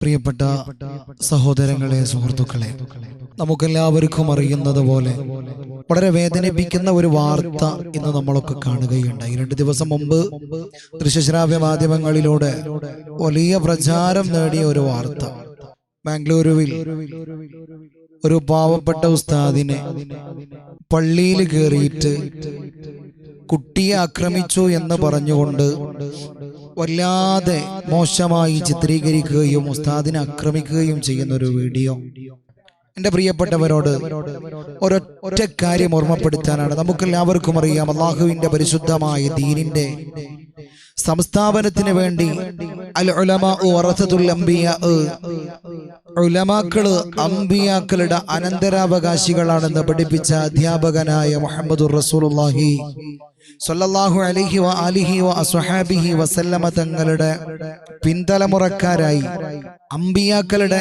പ്രിയപ്പെട്ട സഹോദരങ്ങളെ, സുഹൃത്തുക്കളെ, നമുക്കെല്ലാവർക്കും അറിയുന്നത് പോലെ വളരെ വേദനിപ്പിക്കുന്ന ഒരു വാർത്ത ഇന്ന് നമ്മളൊക്കെ കാണുകയുണ്ടായി. 2 ദിവസം മുമ്പ് ദൃശ്യശ്രാവ്യ മാധ്യമങ്ങളിലൂടെ വലിയ പ്രചാരം നേടിയ ഒരു വാർത്ത. ബാംഗ്ലൂരുവിൽ ഒരു പാവപ്പെട്ട ഉസ്താദിനെ പള്ളിയിൽ കയറിയിട്ട് കുട്ടിയെ ആക്രമിച്ചു എന്ന് പറഞ്ഞുകൊണ്ട് വല്ലാതെ മോശമായി ചിത്രീകരിക്കുകയും ഉസ്താദിനെ ആക്രമിക്കുകയും ചെയ്യുന്ന ഒരു വീഡിയോ. എൻ്റെ പ്രിയപ്പെട്ടവരോട് ഒരൊറ്റ കാര്യം ഓർമ്മപ്പെടുത്താനാണ്. നമുക്കെല്ലാവർക്കും അറിയാം, അല്ലാഹുവിൻ്റെ പരിശുദ്ധമായ ദീനിന്റെ സംസ്ഥാപനത്തിന് വേണ്ടി അൽ ഉലമാ വറസത്തുൽ അംബിയാ, ഉലമാക്കള് അംബിയാക്കളുടെ അനന്തരാവകാശികളാണെന്ന് പഠിപ്പിച്ച അധ്യാപകനായ മുഹമ്മദുർ റസൂലുള്ളാഹി സ്വല്ലല്ലാഹു അലൈഹി വആലിഹി വഅസ്ഹാബിഹി വസല്ലമ തങ്ങളുടെ പിൻതലമുറക്കാരായി അംബിയാക്കളുടെ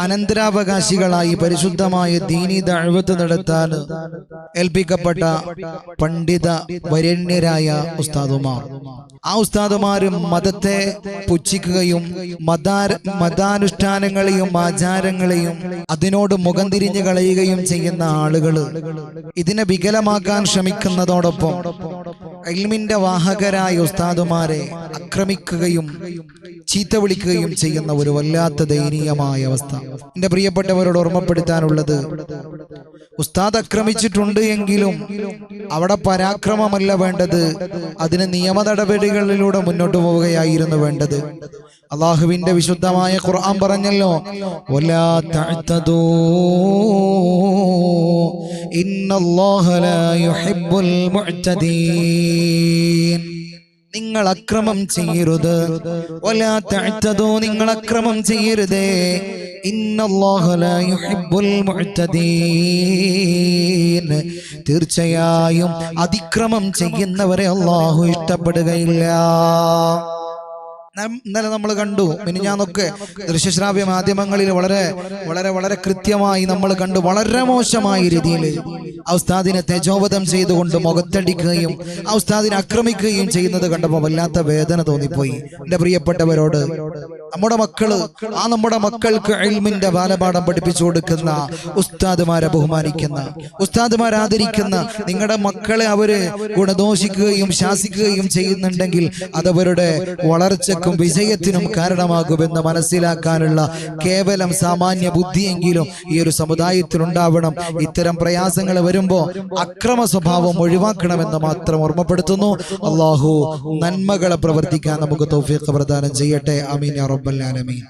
അനന്തരാവകാശികളായി പരിശുദ്ധമായ ദീനി ദഅവത്ത് നടത്താൻ ഏൽപ്പിക്കപ്പെട്ട പണ്ഡിത വരേണ്യരായ ഉസ്താദുമാർ. ആ ഉസ്താദുമാരും മതത്തെ പുച്ഛിക്കുകയും മതാനുഷ്ഠാനങ്ങളെയും ആചാരങ്ങളെയും അതിനോട് മുഖം തിരിഞ്ഞു കളയുകയും ചെയ്യുന്ന ആളുകൾ ഇതിനെ വികലമാക്കാൻ ശ്രമിക്കുന്നതോടൊപ്പം ഇൽമിന്റെ വാഹകരായ ഉസ്താദുമാരെ ആക്രമിക്കുകയും ചീത്ത വിളിക്കുകയും ചെയ്യുന്ന ഒരു വല്ലാത്ത ദയനീയമായ അവസ്ഥ. എന്റെ പ്രിയപ്പെട്ടവരോട് ഓർമ്മപ്പെടുത്താനുള്ളത്, ഉസ്താദ് ആക്രമിച്ചിട്ടുണ്ട് എങ്കിലും അവിടെ പരാക്രമമല്ല വേണ്ടത്, അതിന് നിയമ നടപടികളിലൂടെ മുന്നോട്ട് പോവുകയായിരുന്നു വേണ്ടത്. അല്ലാഹുവിന്റെ വിശുദ്ധമായ ഖുർആൻ പറഞ്ഞല്ലോ, വലാ തഅതദൂ ഇന്നല്ലാഹ ലാ യുഹിബ്ബുൽ മുഅ്തദീൻ. നിങ്ങൾ അക്രമം ചെയ്യരുത്. വലാ തഅതദൂ, നിങ്ങൾ അക്രമം ചെയ്യരുതേ. ഇന്നല്ലാഹ ലാ യുഹിബ്ബുൽ മുഅ്തദീൻ, തീർച്ചയായും അതിക്രമം ചെയ്യുന്നവരെ അല്ലാഹു ഇഷ്ടപ്പെടുകയില്ല. ഇന്നലെ നമ്മൾ കണ്ടു, മിനിഞ്ഞാന്നൊക്കെ ദൃശ്യശ്രാവ്യ മാധ്യമങ്ങളിൽ വളരെ വളരെ വളരെ കൃത്യമായി നമ്മൾ കണ്ടു, വളരെ മോശമായ രീതിയിൽ ആ ഉസ്താദിനെ തേജോവധം ചെയ്തുകൊണ്ട് മുഖത്തടിക്കുകയും ആ ഉസ്താദിനെ ആക്രമിക്കുകയും ചെയ്യുന്നത് കണ്ടപ്പോൾ വല്ലാത്ത വേദന തോന്നിപ്പോയി. എന്റെ പ്രിയപ്പെട്ടവരോട്, നമ്മുടെ മക്കൾക്ക് ഇൽമിന്റെ ബാലപാഠം പഠിപ്പിച്ചു കൊടുക്കുന്ന ഉസ്താദുമാരെ ബഹുമാനിക്കുന്ന, ഉസ്താദുമാരെ ആദരിക്കുന്ന നിങ്ങളുടെ മക്കളെ അവര് ഗുണദോഷിക്കുകയും ശാസിക്കുകയും ചെയ്യുന്നുണ്ടെങ്കിൽ അതവരുടെ വളർച്ചക്കും വിജയത്തിനും കാരണമാകുമെന്ന് മനസ്സിലാക്കാനുള്ള കേവലം സാമാന്യ ബുദ്ധിയെങ്കിലും ഈ ഒരു സമുദായത്തിലുണ്ടാവണം. ഇത്തരം പ്രയാസങ്ങൾ വരുമ്പോ അക്രമ സ്വഭാവം ഒഴിവാക്കണമെന്ന് മാത്രം ഓർമ്മപ്പെടുത്തുന്നു. അല്ലാഹു നന്മകളെ പ്രവർത്തിക്കാൻ നമുക്ക് തൗഫീഖ് പ്രദാനം ചെയ്യട്ടെ. ആമീൻ യാ റബ്ബൽ ആലമീൻ.